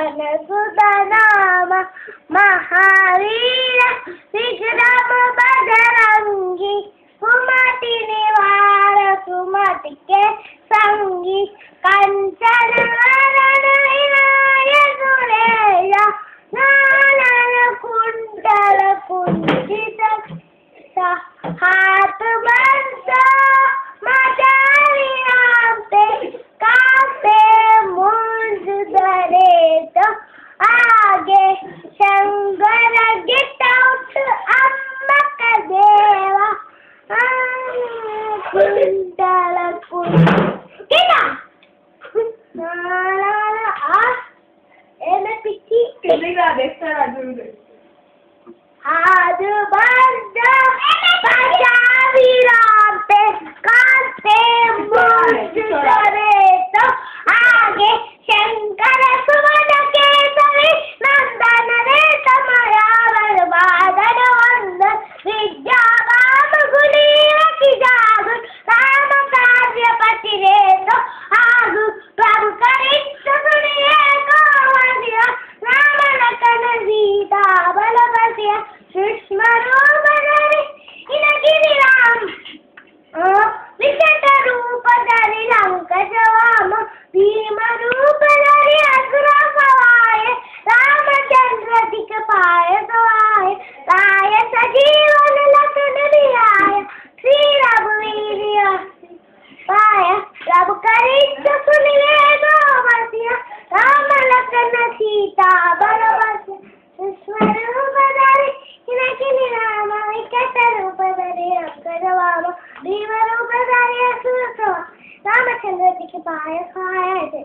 सुतनाम महावीर विक्रम बजरंगी सुमति निवार सुमति के संगी कंचन वरण विनायक सुरेश नानन कुंडल कुंजित हाथ बंधो मचारियाते कापे मुंज धरे तो आगे शंकर गिटौत अम्मक देवा कुंडल कुंजिता हाथ बंधो मचारियाते कापे मुंज धरे तो आगे शंकर सुमन केसरी नंदन रे तमयावर बादन वंद विद्या बाम गुलीर की जागु राम कार्य पति रे तो आगु प्रभु करिष्ठ सुनिए गोवधिया राम लखन सीता बल बसिया सूक्ष्म रूप धरि इनगिरि राम विकट रूप धरि लंक जवाम भीम रूप धरि असुर सवाय रामचंद्र दिख पाय सवाय राय सजीवन लखन बिहाय श्री रघुवीर पाय प्रभु करिष्ठ सुनिए गोवधिया राम लखन सीता बल बसिया सूक्ष्म रूप धरि इनगिरि राम विकट रूप धरि लंक जवाम भीम रूप धरि असुर सवाय रामचंद्र दिख पाय सवाय